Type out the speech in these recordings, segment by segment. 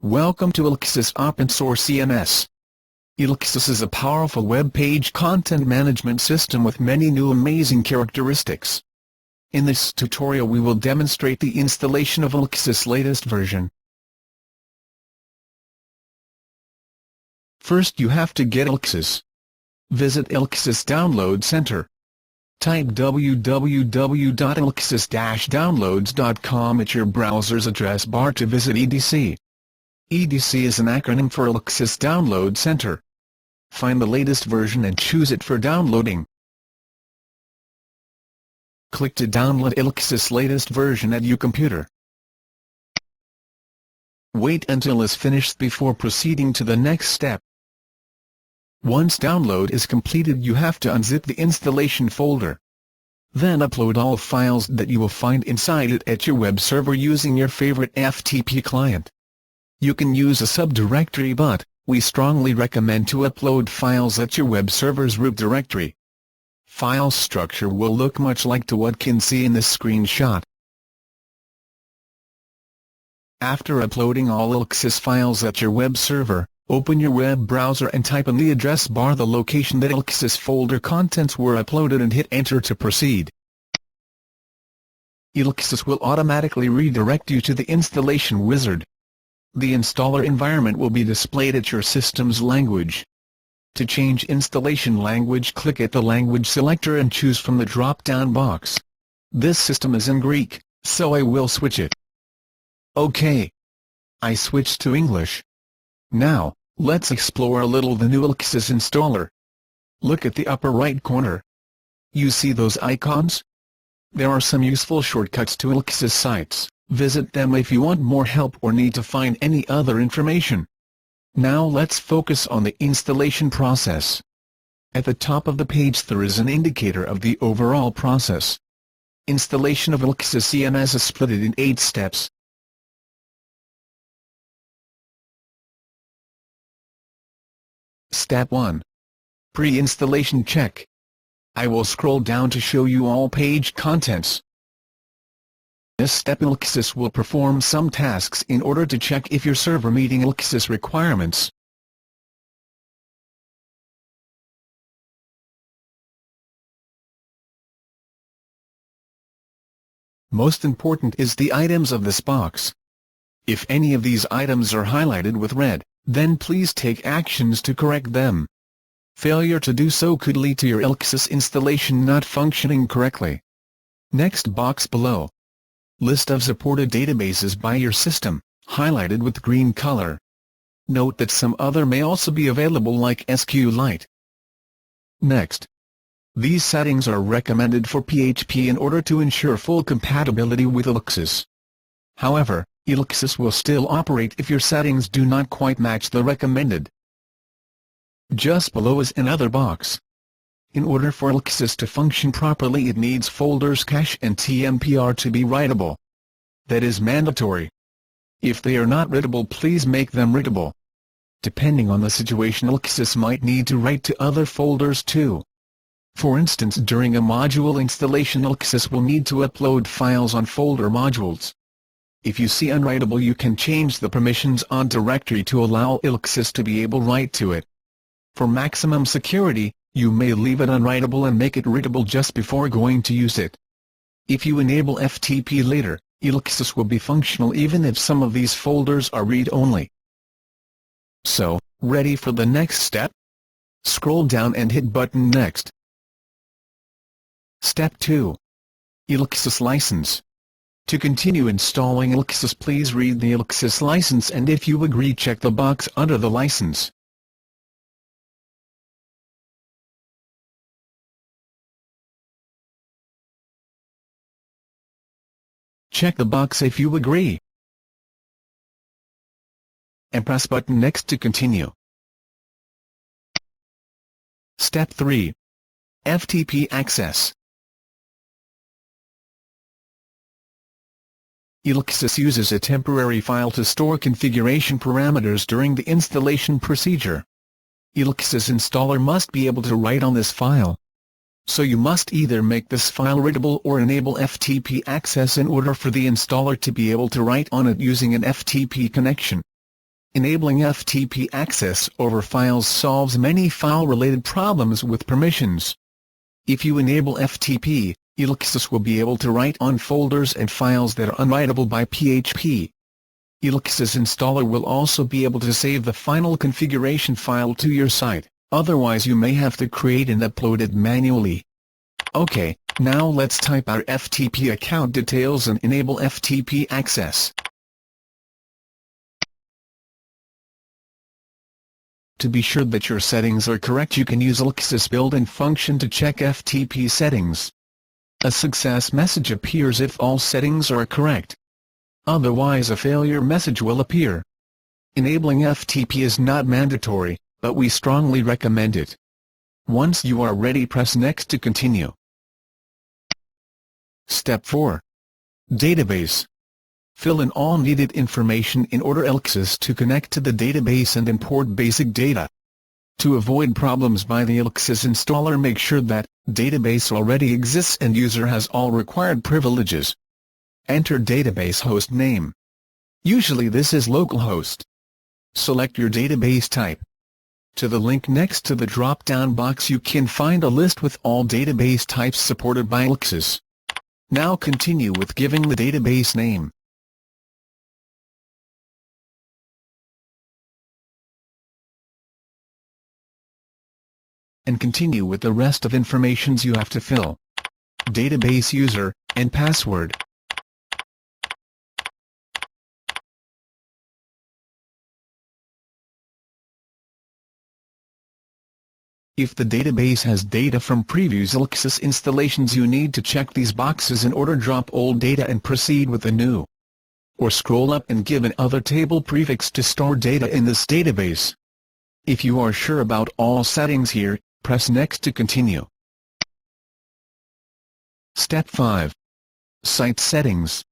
Welcome to elxis Open Source CMS. elxis is a powerful web page content management system with many new amazing characteristics. In this tutorial we will demonstrate the installation of elxis latest version. First you have to get elxis. Visit elxis Download Center. Type www.elxis-downloads.com at your browser's address bar to visit EDC. EDC is an acronym for elxis Download Center. Find the latest version and choose it for downloading. Click to download elxis latest version at your computer. Wait until it's finished before proceeding to the next step. Once download is completed you have to unzip the installation folder. Then upload all files that you will find inside it at your web server using your favorite FTP client. You can use a subdirectory but we strongly recommend to upload files at your web server's root directory. File structure will look much like to what can see in this screenshot. After uploading all elxis files at your web server, open your web browser and type in the address bar the location that elxis folder contents were uploaded and hit enter to proceed. elxis will automatically redirect you to the installation wizard. The installer environment will be displayed at your system's language. To change installation language, click at the language selector and choose from the drop-down box. This system is in Greek, so I will switch it. OK. I switched to English. Now, let's explore a little the new elxis installer. Look at the upper right corner. You see those icons? There are some useful shortcuts to elxis sites. Visit them if you want more help or need to find any other information. Now let's focus on the installation process. At the top of the page there is an indicator of the overall process. Installation of elxis CMS is split in 8 steps. Step 1. Pre-installation check. I will scroll down to show you all page contents. This step elxis will perform some tasks in order to check if your server meeting elxis requirements. Most important is the items of this box. If any of these items are highlighted with red, then please take actions to correct them. Failure to do so could lead to your elxis installation not functioning correctly. Next box below. List of supported databases by your system, highlighted with green color. Note that some other may also be available like SQLite. Next. These settings are recommended for PHP in order to ensure full compatibility with elxis. However, elxis will still operate if your settings do not quite match the recommended. Just below is another box. In order for elxis to function properly it needs folders cache and TMPR to be writable. That is mandatory. If they are not writable please make them writable. Depending on the situation elxis might need to write to other folders too. For instance during a module installation elxis will need to upload files on folder modules. If you see unwritable you can change the permissions on directory to allow elxis to be able to write to it. For maximum security, you may leave it unwritable and make it writable just before going to use it. If you enable FTP later, elxis will be functional even if some of these folders are read-only. So, ready for the next step? Scroll down and hit button Next. Step 2. elxis license. To continue installing elxis please read the elxis license and if you agree check the box under the license. Check the box if you agree. And press button Next to continue. Step 3. FTP access. elxis uses a temporary file to store configuration parameters during the installation procedure. elxis installer must be able to write on this file. So you must either make this file writable or enable FTP access in order for the installer to be able to write on it using an FTP connection. Enabling FTP access over files solves many file-related problems with permissions. If you enable FTP, elxis will be able to write on folders and files that are unwritable by PHP. elxis installer will also be able to save the final configuration file to your site, otherwise you may have to create and upload it manually. Okay, now let's type our FTP account details and enable FTP access. To be sure that your settings are correct, you can use elxis built-in function to check FTP settings. A success message appears if all settings are correct. Otherwise a failure message will appear. Enabling FTP is not mandatory, but we strongly recommend it. Once you are ready, press Next to continue. Step 4. Database. Fill in all needed information in order elxis to connect to the database and import basic data. To avoid problems by the elxis installer, make sure that database already exists and user has all required privileges. Enter database host name. Usually this is localhost. Select your database type. To the link next to the drop-down box you can find a list with all database types supported by elxis. Now continue with giving the database name. And continue with the rest of informations you have to fill. Database user, and password. If the database has data from previous elxis installations, you need to check these boxes in order drop old data and proceed with the new. Or scroll up and give an other table prefix to store data in this database. If you are sure about all settings here, press Next to continue. Step 5. Site settings.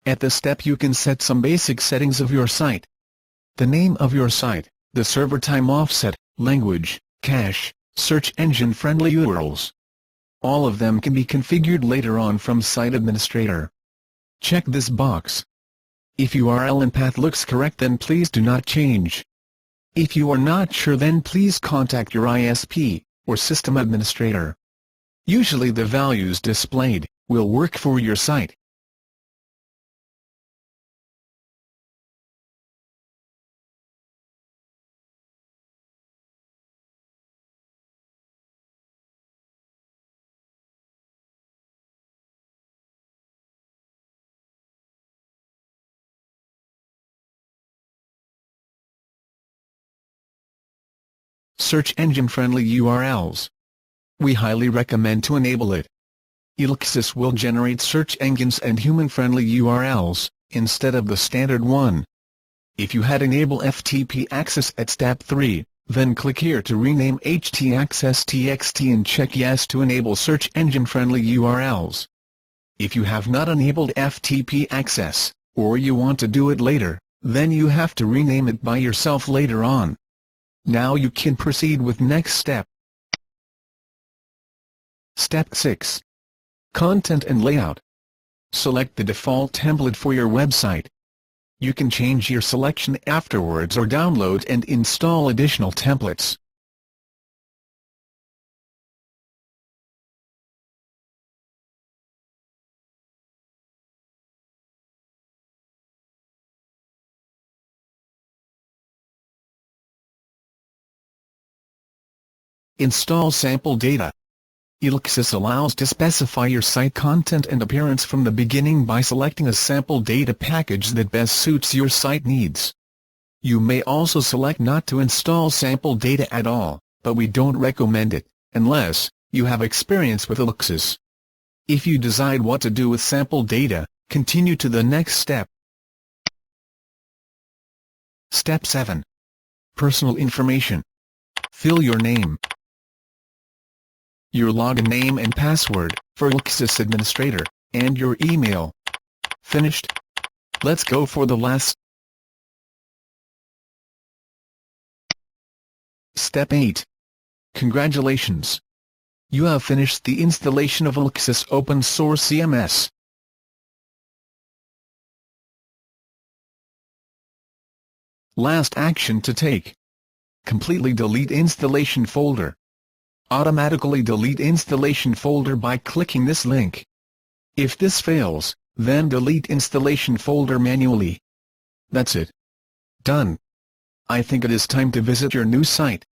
At this step you can set some basic settings of your site. The name of your site, the server time offset, language, cache, search engine friendly URLs. All of them can be configured later on from Site Administrator. Check this box. If URL and path looks correct, then please do not change. If you are not sure, then please contact your ISP, or System Administrator. Usually the values displayed will work for your site. Search engine friendly URLs. We highly recommend to enable it. elxis will generate search engines and human-friendly URLs, instead of the standard one. If you had enable FTP access at step 3, then click here to rename htaccess.txt and check yes to enable search engine friendly URLs. If you have not enabled FTP access, or you want to do it later, then you have to rename it by yourself later on. Now you can proceed with next step. Step 6. Content and layout. Select the default template for your website. You can change your selection afterwards or download and install additional templates. Install sample data. elxis allows to specify your site content and appearance from the beginning by selecting a sample data package that best suits your site needs. You may also select not to install sample data at all, but we don't recommend it, unless you have experience with elxis. If you decide what to do with sample data, continue to the next step. Step 7. Personal information. Fill your name, your login name and password, for elxis Administrator, and your email. Finished? Let's go for the last. Step 8. Congratulations! You have finished the installation of elxis open source CMS. Last action to take. Completely delete installation folder. Automatically delete installation folder by clicking this link. If this fails, then delete installation folder manually. That's it. Done. I think it is time to visit your new site.